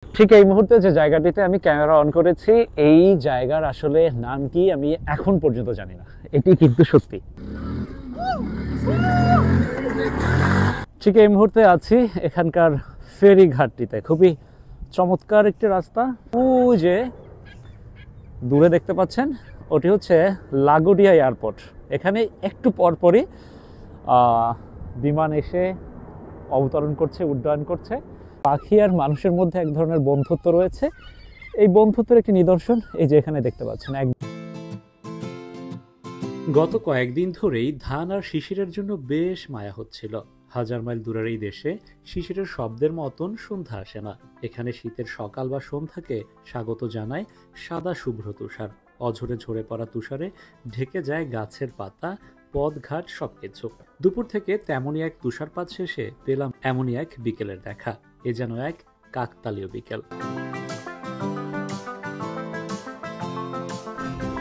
ঠিক এই মুহূর্তে যে জায়গাটিতে আমি ক্যামেরা অন করেছি, এই জায়গার আসলে নাম কি আমি এখন পর্যন্ত জানি না। এটি কিন্তু সত্যি। ঠিক এই মুহূর্তে আছি এখানকার ফেরি ঘাটটিতে। খুবই চমৎকার একটি রাস্তা। ওই যে দূরে দেখতে পাচ্ছেন, ওটি হচ্ছে লাগোডিয়া এয়ারপোর্ট। এখানে একটু পরপরই বিমান এসে অবতরণ করছে, উড্ডয়ন করছে। পাখি আর মানুষের মধ্যে এক ধরনের বন্ধুত্ব রয়েছে। এই বন্ধুত্বের একটি নিদর্শন এই যে এখানে দেখতে পাচ্ছেন। গত কয়েকদিন ধরেই ধান আর শিশিরের জন্য বেশ মায়া হচ্ছিল। হাজার মাইল দূরের এই দেশে শিশিরের শব্দের মতন সন্ধ্যা আসে না। এখানে শীতের সকাল বা সন্ধ্যাকে স্বাগত জানায় সাদা শুভ্র তুষার। অঝরে ঝরে পড়া তুষারে ঢেকে যায় গাছের পাতা, পথঘাট সবকিছু। দুপুর থেকে তেমনই এক তুষারপাত শেষে পেলাম এমনই এক বিকেলের দেখা। এ যেন এক কাকতালীয় বিকেল।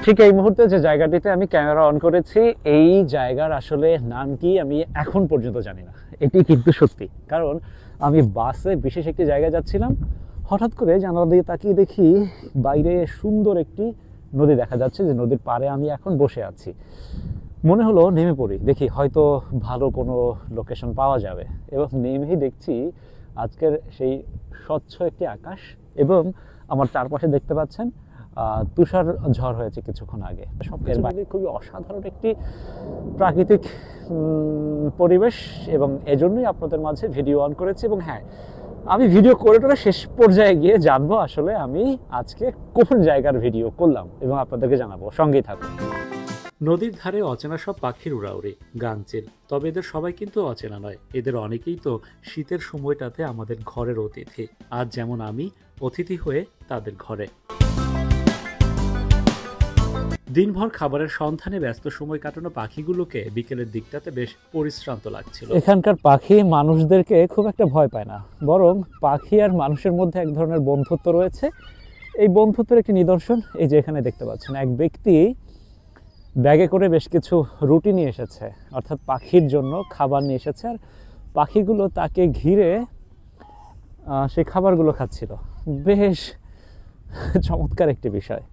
ঠিক এই মুহূর্তে যে জায়গাটিতে আমি ক্যামেরা অন করেছি, এই জায়গার আসলে নাম কি আমি এখন পর্যন্ত জানি না। এটি কিন্তু সত্যি। কারণ আমি বাসে বিশেষ একটি জায়গায় যাচ্ছিলাম, হঠাৎ করে জানালা দিয়ে তাকিয়ে দেখি বাইরে সুন্দর একটি নদী দেখা যাচ্ছে, যে নদীর পাড়ে আমি এখন বসে আছি। মনে হলো নেমে পড়ি, দেখি হয়তো ভালো কোনো লোকেশন পাওয়া যাবে। এবং নেমেই দেখছি আজকের সেই স্বচ্ছ একটি আকাশ, এবং আমার চারপাশে দেখতে পাচ্ছেন তুষার ঝড় হয়েছে কিছুক্ষণ আগে। সবকিছু মিলিয়ে খুবই অসাধারণ একটি প্রাকৃতিক পরিবেশ, এবং এজন্যই আপনাদের মাঝে ভিডিও অন করেছি। এবং হ্যাঁ, আমি ভিডিও করে টোরে শেষ পর্যায়ে গিয়ে জানবো আসলে আমি আজকে কোন জায়গার ভিডিও করলাম, এবং আপনাদেরকে জানাবো। সঙ্গেই থাকুন। নদীর ধারে অচেনা সব পাখির উড়াউড়ি, গাংচিল। তবে এদের সবাই কিন্তু অচেনা নয়। এদের অনেকেই তো শীতের সময়টাতে আমাদের ঘরের অতিথি। আজ যেমন আমি অতিথি হয়ে তাদের ঘরে। দিনভর খাবারের সন্ধানে ব্যস্ত সময় কাটানো পাখিগুলোকে বিকেলের দিকটাতে বেশ পরিশ্রান্ত লাগছিল। এখানকার পাখি মানুষদেরকে খুব একটা ভয় পায় না, বরং পাখি আর মানুষের মধ্যে এক ধরনের বন্ধুত্ব রয়েছে। এই বন্ধুত্বের একটি নিদর্শন এই যে এখানে দেখতে পাচ্ছেন। এক ব্যক্তি ব্যাগে করে বেশ কিছু রুটি নিয়ে এসেছে, অর্থাৎ পাখির জন্য খাবার নিয়ে এসেছে, আর পাখিগুলো তাকে ঘিরে সেই খাবারগুলো খাচ্ছিল। বেশ চমৎকার একটি বিষয়।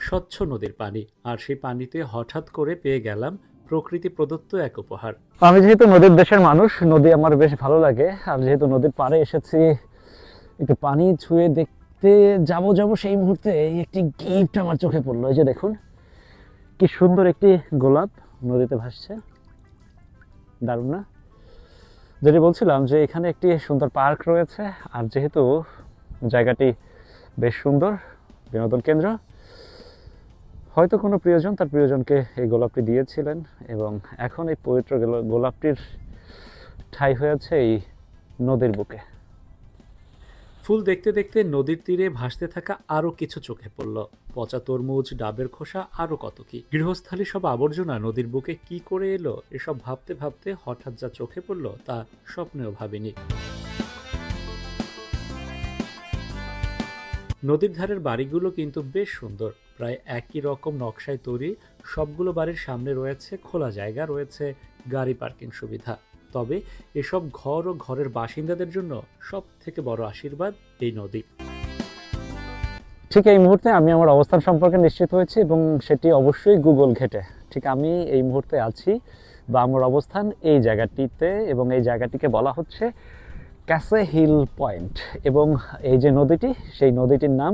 স্বচ্ছ নদীর পানি, আর সেই পানিতে হঠাৎ করে পেয়ে গেলাম প্রকৃতি প্রদত্ত এক উপহার। আমি যেহেতু নদীর দেশের মানুষ, নদী আমার বেশ ভালো লাগে। আর যেহেতু নদীর পাড়ে এসেছি, একটু পানি ছুঁয়ে দেখতে যাব সেই মুহূর্তে এই একটি গিফট আমার চোখে পড়লো। এই যে দেখুন, কি সুন্দর একটি গোলাপ নদীতে ভাসছে। দারুণ না? যেটি বলছিলাম যে এখানে একটি সুন্দর পার্ক রয়েছে, আর যেহেতু জায়গাটি বেশ সুন্দর বিনোদন কেন্দ্র, হয়তো কোনো প্রিয়জন তার প্রিয়জনকে এই গোলাপটি দিয়েছিলেন, এবং এখন এই পবিত্র গোলাপটির ঠাঁই হয়েছে এই নদীর বুকে। ফুল দেখতে দেখতে নদীর তীরে ভাসতে থাকা আরো কিছু চোখে পড়ল। পচা তরমুজ, ডাবের খোসা, আরো কত কি। গৃহস্থালী সব আবর্জনা নদীর বুকে কি করে এলো, এসব ভাবতে ভাবতে হঠাৎ যা চোখে পড়ল তা স্বপ্নেও ভাবিনি। নদীর ধারের বাড়িগুলো কিন্তু বেশ সুন্দর, প্রায় একই রকম নকশায় তৈরি। সবগুলো বাড়ির সামনে রয়েছে খোলা জায়গা, রয়েছে গাড়ি পার্কিং সুবিধা। তবে এসব ঘর ও ঘরের বাসিন্দাদের জন্য সব থেকে বড় আশীর্বাদ এই নদী। ঠিক এই মুহূর্তে আমি আমার অবস্থান সম্পর্কে নিশ্চিত হয়েছি, এবং সেটি অবশ্যই গুগল ঘেটে। ঠিক আমি এই মুহূর্তে আছি, বা আমার অবস্থান এই জায়গাটিতে, এবং এই জায়গাটিকে বলা হচ্ছে ক্যাসে হিল পয়েন্ট। এবং এই যে নদীটি, সেই নদীটির নাম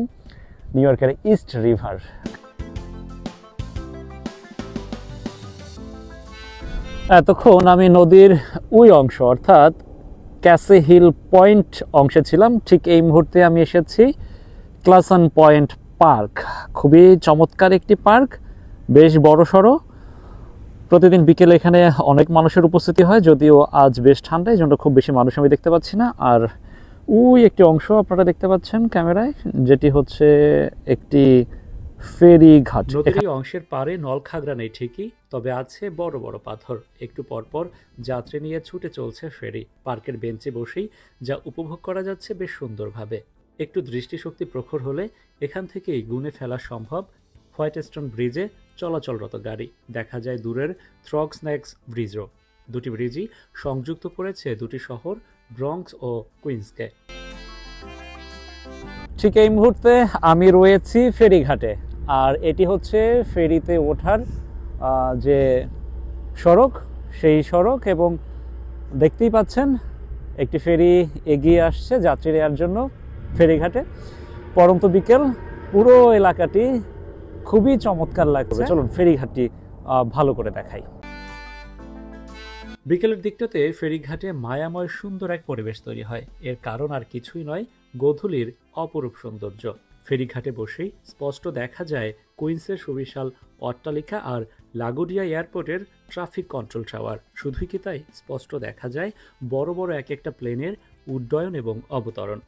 নিউ ইয়র্কের ইস্ট রিভার। এতক্ষণ আমি নদীর ওই অংশ, অর্থাৎ ক্যাসে হিল পয়েন্ট অংশে ছিলাম। ঠিক এই মুহূর্তে আমি এসেছি ক্লাসন পয়েন্ট পার্ক। খুবই চমৎকার একটি পার্ক, বেশ বড়সড়। প্রতিদিন বিকেলে এখানে অনেক মানুষের উপস্থিতি হয়, যদিও আজ বেশ ঠান্ডা, এই জন্য খুব বেশি মানুষ আমি দেখতে পাচ্ছি না। আর ওই একটি অংশ আপনারা দেখতে পাচ্ছেন ক্যামেরায়, যেটি হচ্ছে একটি ফেরি ঘাট। নদীর এই অংশের পারে নলখাগড়া নেই ঠিকই, তবে আছে বড় বড় পাথর। একটু পরপর যাত্রী নিয়ে ছুটে চলছে ফেরি। পার্কের বেঞ্চে বসেই যা উপভোগ করা যাচ্ছে বেশ সুন্দরভাবে। একটু দৃষ্টিশক্তি প্রখর হলে এখান থেকেই গুনে ফেলা সম্ভব হোয়াইটস্টোন ব্রিজে চলাচলরত গাড়ি। দেখা যায় দূরের থ্রগসন্যাক্স ব্রিজও। দুটি ব্রিজই সংযুক্ত করেছে দুটি শহর, ব্রঙ্কস ও কুইন্সকে। ঠিক এই মুহূর্তে আমি রয়েছি ফেরিঘাটে, আর এটি হচ্ছে ফেরিতে ওঠার যে সড়ক, সেই সড়ক। এবং দেখতেই পাচ্ছেন একটি ফেরি এগিয়ে আসছে যাত্রী নেওয়ার জন্য ফেরিঘাটে। পরন্ত বিকেল, পুরো এলাকাটি খুবই চমৎকার লাগছে। চলুন ফেরিঘাটটি ভালো করে দেখাই। বিকেলের দিকটাতে ফেরিঘাটে মায়াময় সুন্দর এক পরিবেশ তৈরি হয়। এর কারণ আর কিছুই নয়, গোধূলির অপরূপ সৌন্দর্য। ফেরিঘাটে বসেই স্পষ্ট দেখা যায় কুইন্সের সুবিশাল অট্টালিকা আর লাগোডিয়া এয়ারপোর্টের ট্রাফিক কন্ট্রোল টাওয়ার। শুধুই কি তাই, স্পষ্ট দেখা যায় বড় বড় এক একটা প্লেনের উড্ডয়ন এবং অবতরণ।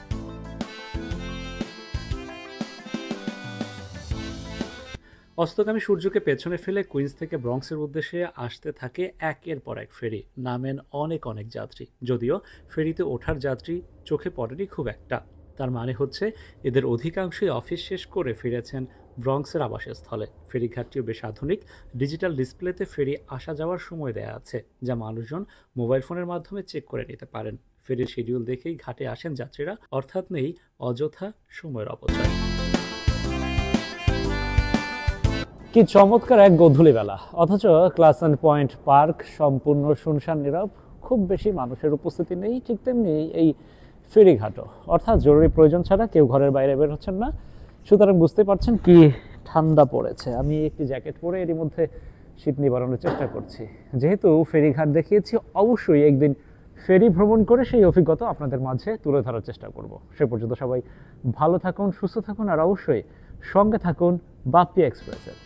অস্তগামী সূর্যকে পেছনে ফেলে কুইন্স থেকে ব্রঙ্কসের উদ্দেশ্যে আসতে থাকে একের পর এক ফেরি। নামেন অনেক অনেক যাত্রী, যদিও ফেরিতে ওঠার যাত্রী চোখে পড়েনি খুব একটা। তার মানে হচ্ছে এদের অধিকাংশই অফিস শেষ করে ফিরেছেন ব্রঙ্কসের আবাসস্থলে। ফেরিঘাটটিও বেশ আধুনিক, ডিজিটাল ডিসপ্লেতে ফেরি আসা যাওয়ার সময় দেয়া আছে, যা মানুষজন মোবাইল ফোনের মাধ্যমে চেক করে নিতে পারেন। ফেরির শিডিউল দেখেই ঘাটে আসেন যাত্রীরা, অর্থাৎ নেই অযথা সময়ের অপচয়। কি চমৎকার এক গোধূলি বেলা, অথচ ক্লাসেন্ট পয়েন্ট পার্ক সম্পূর্ণ শুনশান নীরব, খুব বেশি মানুষের উপস্থিতি নেই। ঠিক তেমনি এই ফেরিঘাটও, অর্থাৎ জরুরি প্রয়োজন ছাড়া কেউ ঘরের বাইরে বের হচ্ছেন না। সুতরাং বুঝতে পারছেন কি ঠান্ডা পড়েছে। আমি একটি জ্যাকেট পরে এরই মধ্যে শীত নিবারণের চেষ্টা করছি। যেহেতু ফেরিঘাট দেখিয়েছি, অবশ্যই একদিন ফেরি ভ্রমণ করে সেই অভিজ্ঞতা আপনাদের মাঝে তুলে ধরার চেষ্টা করব। সে পর্যন্ত সবাই ভালো থাকুন, সুস্থ থাকুন, আর অবশ্যই সঙ্গে থাকুন বাপ্পি এক্সপ্রেসের।